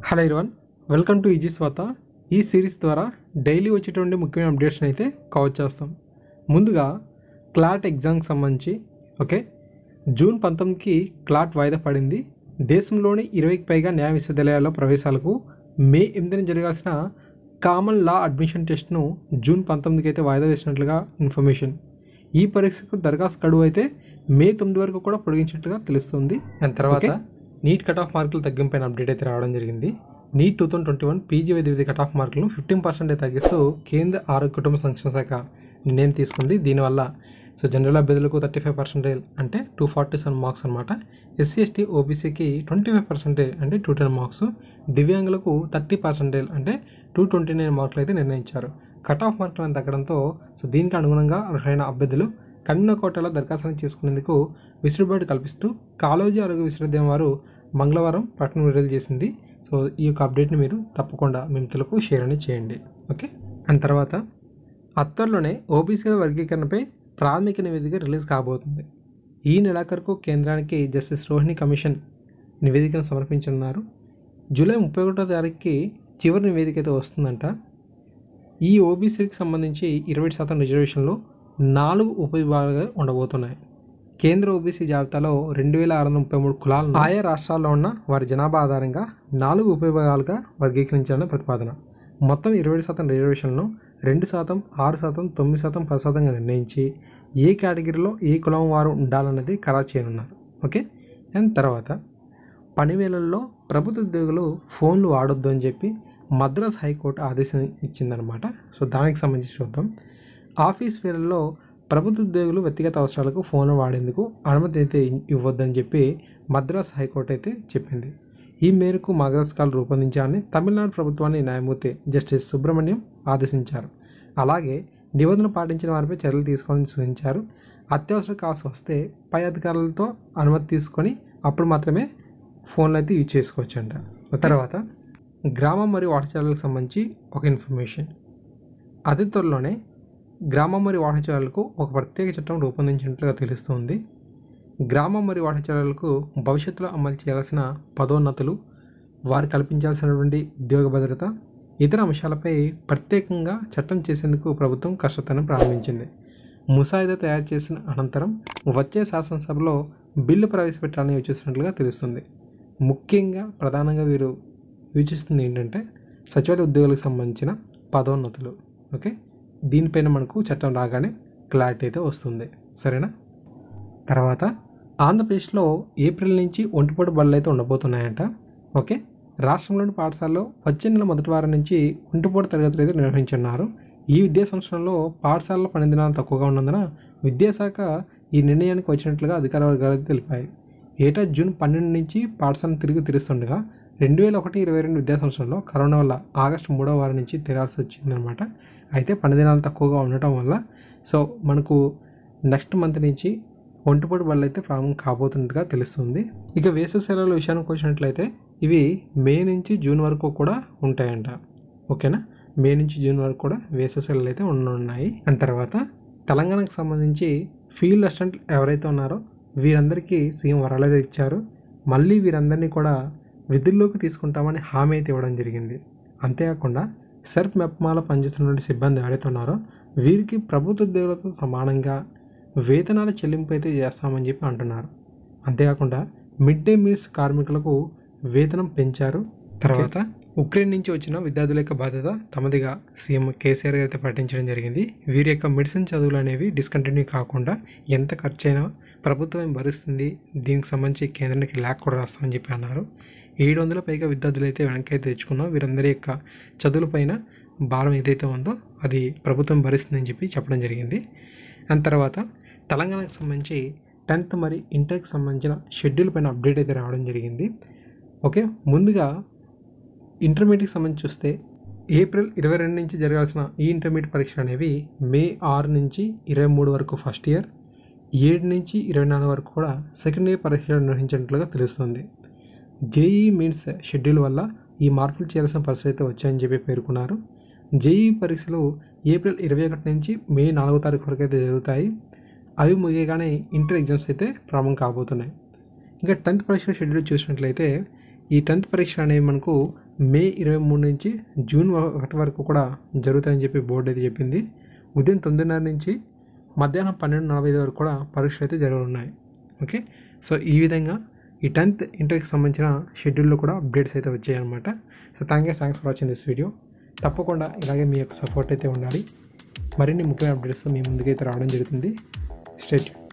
Hello everyone, welcome to easy Swatha. ఈ series ద్వారా daily వచ్చేటువంటి ముఖ్యమైన అప్డేట్స్ని అయితే కవర్ చేస్తాం. ముందుగా క్లాట్ ఎగ్జామ్కి సంబంధించి జూన్ 19కి క్లాట్ వాయిదా పడింది. దేశంలోని 20కి పైగా న్యాయ విశ్వవిద్యాలయాల్లో ప్రవేశాలకు మే 8న జరగాల్సిన కామన్ లా అడ్మిషన్ టెస్ట్ను జూన్ 19కి అయితే వాయిదా వేసినట్లుగా ఇన్ఫర్మేషన్. ఈ పరీక్షకు దరఖాస్తు గడువు అయితే మే 9 వరకు కూడా పొడిగించినట్లుగా తెలుస్తుంది. అండ్ తర్వాత నీట్ కట్ ఆఫ్ మార్కులు తగ్గింపైన అప్డేట్ అయితే రావడం జరిగింది. నీట్ 2021 పీజీ వైద్య విద్య కట్ ఆఫ్ మార్కులను 15% తగ్గిస్తూ కేంద్ర ఆరోగ్య కుటుంబ సంక్షేమ శాఖ నిర్ణయం తీసుకుంది. దీనివల్ల జనరల్ అభ్యర్థులకు 35% అంటే 247 మార్క్స్ అనమాట. ఎస్సీ ఎస్టీ ఓబీసీకి 25% అంటే 210 మార్క్స్, దివ్యాంగులకు 30% అంటే 229 మార్కులు అయితే నిర్ణయించారు. కట్ ఆఫ్ మార్కులను తగ్గడంతో దీనికి అనుగుణంగా అర్హులైన అభ్యర్థులు కఠిన కోటాలో దరఖాస్తులు చేసుకునేందుకు వెసులుబాటు కల్పిస్తూ కాళోజీ ఆరోగ్య విశ్వవిద్యాలయం వారు మంగళవారం ప్రకటన విడుదల చేసింది. ఈ యొక్క అప్డేట్ని మీరు తప్పకుండా మీ మిత్రులకు షేర్ అనేది చేయండి. అండ్ తర్వాత త్వరలోనే ఓబీసీల వర్గీకరణపై ప్రాథమిక నివేదిక రిలీజ్ కాబోతుంది. ఈ నెలాఖరుకు కేంద్రానికి జస్టిస్ రోహిణి కమిషన్ నివేదికను సమర్పించనున్నారు. జూలై 31వ తారీఖుకి చివరి నివేదిక అయితే వస్తుందంట. ఈ ఓబీసీకి సంబంధించి 20% రిజర్వేషన్లు 4 ఉపవిభాగాలు ఉండబోతున్నాయి. కేంద్ర ఓబీసీ జాబితాలో 2633 కులాలను ఆయా రాష్ట్రాల్లో ఉన్న వారి జనాభా ఆధారంగా 4 ఉపవిభాగాలుగా వర్గీకరించాలని ప్రతిపాదన. మొత్తం 20% రిజర్వేషన్లను 2%, 6%, 9%, 10%గా నిర్ణయించి ఏ కేటగిరీలో ఏ కులం వారు ఉండాలన్నది ఖరారు చేయనున్నారు. అండ్ తర్వాత పనివేళల్లో ప్రభుత్వ ఉద్యోగులు ఫోన్లు వాడొద్దు అని చెప్పి మద్రాస్ హైకోర్టు ఆదేశం ఇచ్చిందనమాట. దానికి సంబంధించి చూద్దాం. ఆఫీస్ వేళల్లో ప్రభుత్వ ఉద్యోగులు వ్యక్తిగత అవసరాలకు ఫోన్లు వాడేందుకు అనుమతి అయితే ఇవ్వద్దని చెప్పి మద్రాస్ హైకోర్టు అయితే చెప్పింది. ఈ మేరకు మార్గదర్శకాలు రూపొందించాలని తమిళనాడు ప్రభుత్వాన్ని న్యాయమూర్తి జస్టిస్ సుబ్రహ్మణ్యం ఆదేశించారు. అలాగే నిబంధనలు పాటించిన వారిపై చర్యలు తీసుకోవాలని సూచించారు. అత్యవసర కాల్స్ వస్తే పై అధికారులతో అనుమతి తీసుకొని అప్పుడు మాత్రమే ఫోన్లు అయితే యూజ్ చేసుకోవచ్చు అంట. తర్వాత గ్రామం మరియు వాటాచారాలకు సంబంధించి ఒక ఇన్ఫర్మేషన్. అతి త్వరలోనే గ్రామం మరియు వాటాచారాలకు ఒక ప్రత్యేక చట్టం రూపొందించినట్లుగా తెలుస్తుంది. గ్రామం మరియు వాటాచారాలకు భవిష్యత్తులో అమలు చేయాల్సిన పదోన్నతులు, వారు కల్పించాల్సినటువంటి ఉద్యోగ భద్రత, ఇతర అంశాలపై ప్రత్యేకంగా చట్టం చేసేందుకు ప్రభుత్వం కసరత్తును ప్రారంభించింది. ముసాయిదా తయారు చేసిన అనంతరం వచ్చే శాసనసభలో బిల్లు ప్రవేశపెట్టాలని యోచిస్తున్నట్లుగా తెలుస్తుంది. ముఖ్యంగా ప్రధానంగా వీరు యోచిస్తుంది ఏంటంటే సచివాలయ ఉద్యోగులకు సంబంధించిన పదోన్నతులు. దీనిపైన మనకు చట్టం రాగానే క్లారిటీ అయితే వస్తుంది. సరేనా? తర్వాత ఆంధ్రప్రదేశ్లో ఏప్రిల్ నుంచి ఒంటిపూట బడులు అయితే ఉండబోతున్నాయంట. రాష్ట్రంలోని పాఠశాలలో వచ్చే నెల మొదటి వారం నుంచి ఒంటిపూట తరగతులు అయితే నిర్వహించున్నారు. ఈ విద్యా సంవత్సరంలో పాఠశాలలో పని దినాలు తక్కువగా ఉన్నందున విద్యాశాఖ ఈ నిర్ణయానికి వచ్చినట్లుగా అధికార వర్గాలు తెలిపాయి. ఏటా జూన్ 12 నుంచి పాఠశాలను తిరిగి తెరుస్తుండగా 2021-22 విద్యా సంవత్సరంలో కరోనా వల్ల ఆగస్టు 3వ వారం నుంచి తెరాల్సి వచ్చిందనమాట. అయితే పని దినాలు తక్కువగా ఉండటం వల్ల మనకు నెక్స్ట్ మంత్ నుంచి ఒంటిపూట బడులు అయితే ప్రారంభం కాబోతున్నట్టుగా తెలుస్తుంది. ఇక వేసవి సెలవుల విషయానికి వచ్చినట్లయితే ఇవి మే నుంచి జూన్ వరకు కూడా ఉంటాయంట. మే నుంచి జూన్ వరకు కూడా వేసవి సెలవులు అయితే ఉన్నాయి. అండ్ తర్వాత తెలంగాణకు సంబంధించి ఫీల్డ్ అసిస్టెంట్ ఎవరైతే ఉన్నారో వీరందరికీ సీఎం వరాలు ఇచ్చారు. మళ్ళీ వీరందరినీ కూడా విధుల్లోకి తీసుకుంటామని హామీ అయితే ఇవ్వడం జరిగింది. అంతేకాకుండా సెర్ప్ మెప్మాలో పనిచేస్తున్నటువంటి సిబ్బంది ఎవరైతే ఉన్నారో వీరికి ప్రభుత్వ ఉద్యోగులతో సమానంగా వేతనాల చెల్లింపు అయితే చేస్తామని చెప్పి అంటున్నారు. అంతేకాకుండా మిడ్ డే మీల్స్ కార్మికులకు వేతనం పెంచారు. తర్వాత ఉక్రెయిన్ నుంచి వచ్చిన విద్యార్థుల యొక్క బాధ్యత తమదిగా సీఎం కేసీఆర్ అయితే ప్రకటించడం జరిగింది. వీరి యొక్క మెడిసిన్ చదువులు అనేవి డిస్కంటిన్యూ కాకుండా ఎంత ఖర్చు అయినా ప్రభుత్వం భరిస్తుంది. దీనికి సంబంధించి కేంద్రానికి ల్యాక్ కూడా రాస్తామని చెప్పి అన్నారు. 700 పైగా విద్యార్థులు అయితే వెనక్కి అయితే తెచ్చుకున్నాం. వీరందరి యొక్క చదువులపైన భారం ఏదైతే ఉందో అది ప్రభుత్వం భరిస్తుందని చెప్పి చెప్పడం జరిగింది. అండ్ తర్వాత తెలంగాణకు సంబంధించి 10th మరి ఇంటర్కి సంబంధించిన షెడ్యూల్ పైన అప్డేట్ అయితే రావడం జరిగింది. ముందుగా ఇంటర్మీడియట్కి సంబంధించి చూస్తే ఏప్రిల్ 22 నుంచి జరగాల్సిన ఈ ఇంటర్మీడియట్ పరీక్షలు అనేవి మే 6 నుంచి 23 వరకు ఫస్ట్ ఇయర్, 7 నుంచి 24 వరకు కూడా సెకండ్ ఇయర్ పరీక్షలు నిర్వహించినట్లుగా తెలుస్తుంది. జేఈ మీన్స్ షెడ్యూల్ వల్ల ఈ మార్పులు చేయాల్సిన పరిస్థితి అయితే వచ్చాయని చెప్పి పేర్కొన్నారు. జేఈ పరీక్షలు ఏప్రిల్ 21 నుంచి మే 4వ తారీఖు వరకు అయితే జరుగుతాయి. అవి ముగియగానే ఇంటర్ ఎగ్జామ్స్ అయితే ప్రారంభం కాబోతున్నాయి. ఇంకా 10th పరీక్షల షెడ్యూల్ చూసినట్లయితే ఈ 10th పరీక్షలు అనేవి మనకు మే 23 నుంచి జూన్ 1 వరకు కూడా జరుగుతాయని చెప్పి బోర్డు అయితే చెప్పింది. ఉదయం 9:30 నుంచి మధ్యాహ్నం 12:45 వరకు కూడా పరీక్షలు అయితే జరగనున్నాయి. ఓకే, సో ఈ విధంగా ఈ 10th ఇంటర్కి సంబంధించిన షెడ్యూల్లో కూడా అప్డేట్స్ అయితే వచ్చాయన్నమాట. So thanks for watching this video. తప్పకుండా ఇలాగే మీ యొక్క సపోర్ట్ అయితే ఉండాలి. మరిన్ని ముఖ్యమైన అప్డేట్స్ మీ ముందుకైతే రావడం జరుగుతుంది. Stay tune.